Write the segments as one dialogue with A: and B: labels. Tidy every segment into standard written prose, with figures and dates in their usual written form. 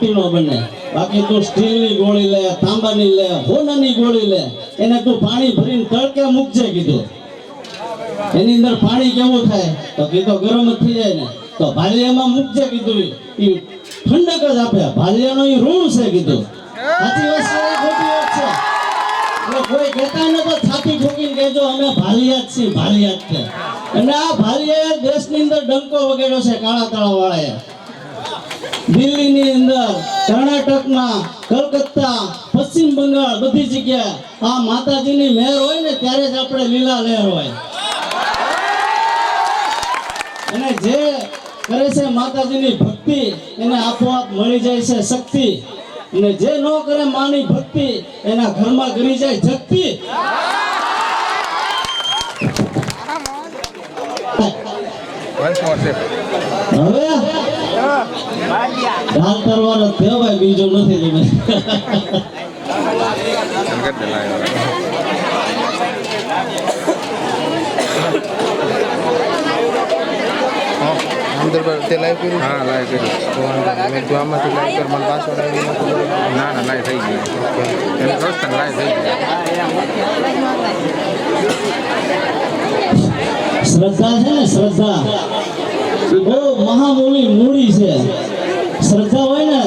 A: નો બને બાકી તું સ્ટીલની ગોળી લે તાંબાની લે હોનાની ગોળી લે એને તું પાણી ભરીને તડકે મૂકજે કીધું એની અંદર પાણી કેવું થાય તો કીધું ગરમ જ થઈ જાય ને તો ભાલિયામાં મૂકજે કીધું ઈ ઠંડક જ આપે ભાલિયાનો ઈ ઋણ છે કીધું સાચી વાત છે ખોટી વાત છે એટલે કોઈ કહેતા ન તો છાતી ઠોકીને કહેજો અમે ભાલિયા જ છીએ ભાલિયા જ છે અને આ ભાલિયાએ દેશની અંદર ડંકો વગાડ્યો છે કાળા તળાવ વાળાએ દિલ્હીની અંદર કર્ણાટકમાં કલકત્તા પશ્ચિમ બંગાળ બધી જગ્યાએ આ માતાજીની મહેર હોય ને ત્યારે જ આપણે લીલા લહેર હોય અને જે કરે છે માતાજીની ભક્તિ એને આપોઆપ મળી જાય છે શક્તિ અને જે ન કરે માની ભક્તિ એના ઘરમાં કરી જાય જક્તિ હવે ઢાલ કરવાનો થયો ભાઈ બીજો નથી તમે
B: અંદર તે લાઈવ કર્યું હા લાઈવ કર્યું મેં જો આમાંથી લાઈવ કર મને પાસવર્ડ આવી ના ના લાઈવ થઈ ગયું એનું પ્રશ્ન લાઈવ થઈ ગયું
A: શ્રદ્ધા છે ને શ્રદ્ધા બહુ મહામૂલી મૂડી છે શ્રદ્ધા હોય ને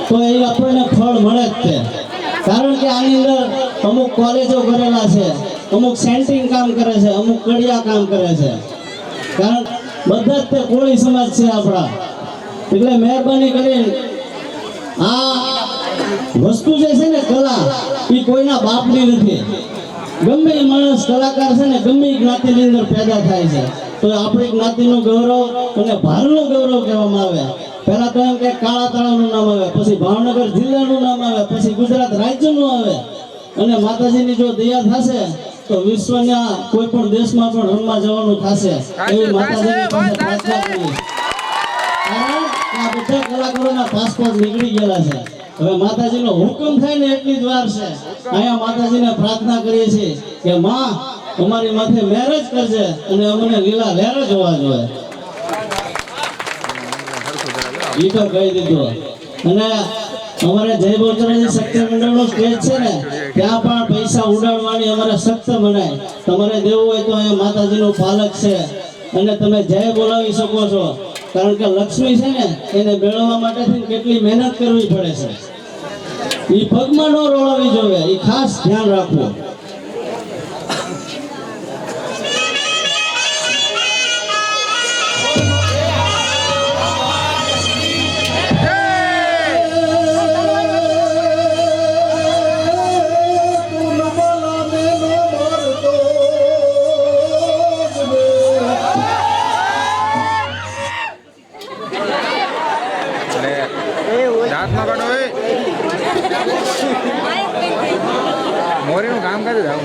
A: તો એ આપણને ફળ મળે જ છે કારણ કે આની અંદર અમુક કોલેજો કરેલા છે અમુક સેન્ટિંગ કામ કરે છે અમુક કડિયા કામ કરે છે કારણ બધા જ તે કોળી સમાજ છે આપણા એટલે મહેરબાની કરીને આ વસ્તુ જે છે ને કલા એ કોઈના બાપની નથી ગમે એ માણસ કલાકાર છે ને ગમે એ જ્ઞાતિની અંદર પેદા થાય છે તો આપણી જ્ઞાતિનું ગૌરવ અને ભારતનું ગૌરવ કહેવામાં આવે પહેલા તો એમ કે કાળા તળાવનું નામ આવે પછી ભાવનગર જિલ્લાનું નામ આવે પછી ગુજરાત રાજ્યનું આવે અને માતાજીની જો દયા થશે તો વિશ્વના કોઈ પણ દેશમાં પણ રમવા જવાનું થશે એવી માતાજીની પાસે પ્રાર્થના કરી કારણ આ બધા કલાકારોના પાસપોર્ટ નીકળી ગયેલા છે હવે માતાજીનો હુકમ થાય ને એટલી જ વાર છે અહીંયા માતાજીને પ્રાર્થના કરીએ છીએ કે માં અમારી માથે મહેર જ કરજે અને અમને લીલા લહેર જોવા જોઈએ ઈ તો કહી દીધું અને અમારે જય બહુચરાજી શક્તિ મંડળનો સ્ટેજ છે ને ત્યાં પણ પૈસા ઉડાડવાની અમારે સખ્ત મનાય તમારે દેવું હોય તો અહીંયા માતાજીનું પાલક છે અને તમે જય બોલાવી શકો છો કારણ કે લક્ષ્મી છે ને એને મેળવવા માટે કેટલી મહેનત કરવી પડે છે એ પગમાં ન રોળાવી જોઈએ એ ખાસ ધ્યાન રાખવું
B: મોરીનું કામ કર્યું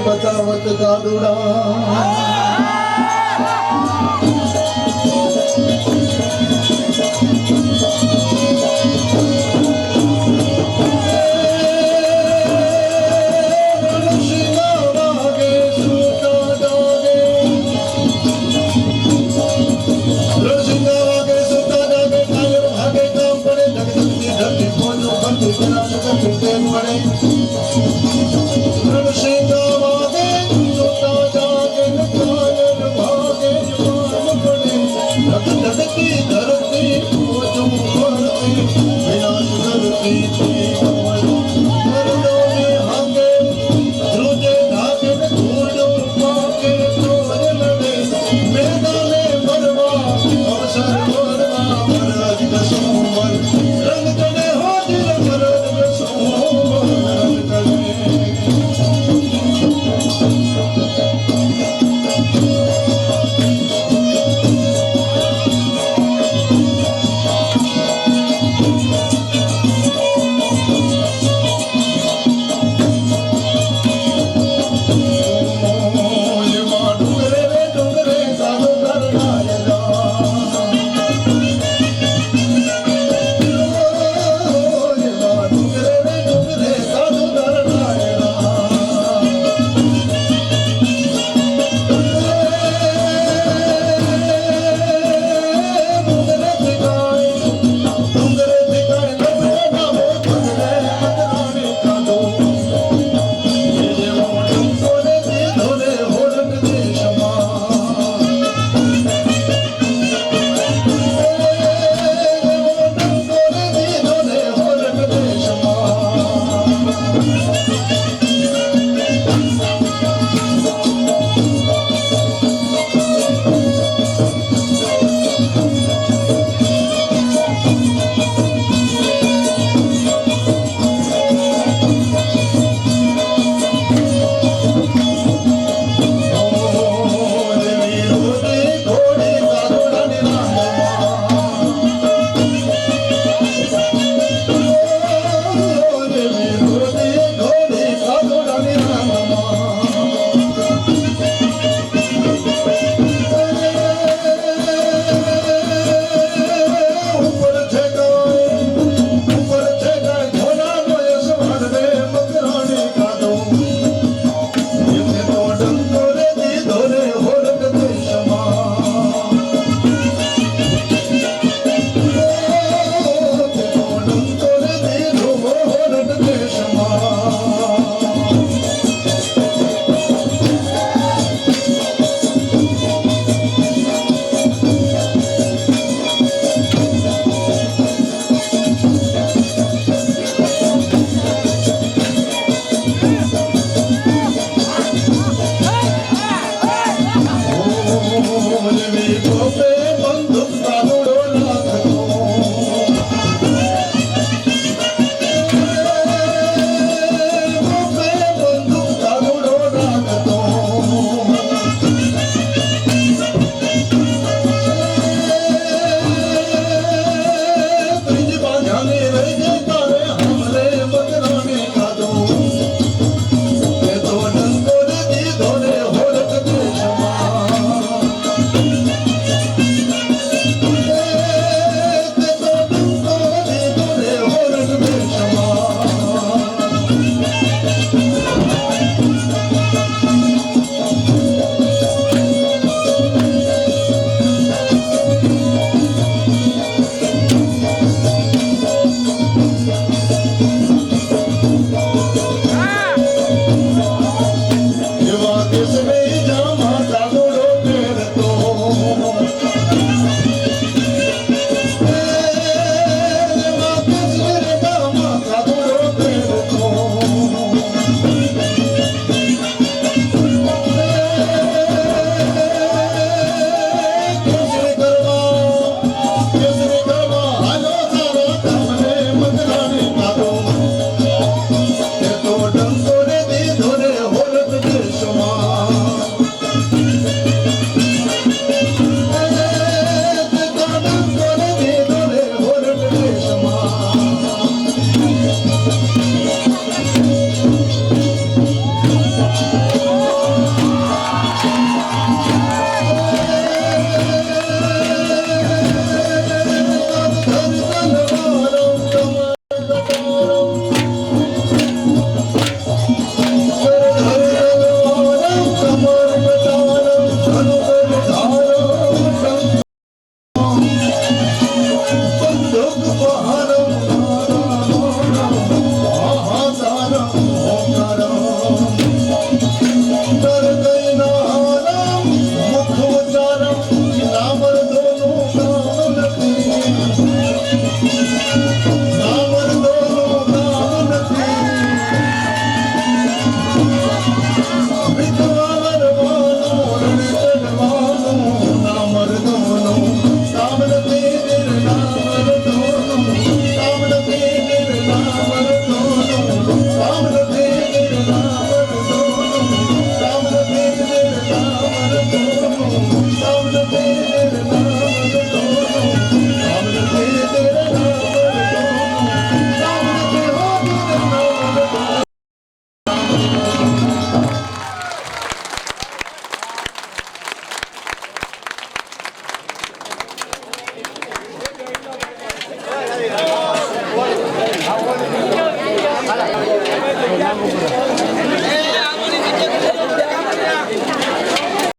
C: बतावत गाडुड़ा Ram Sita Vade Sutta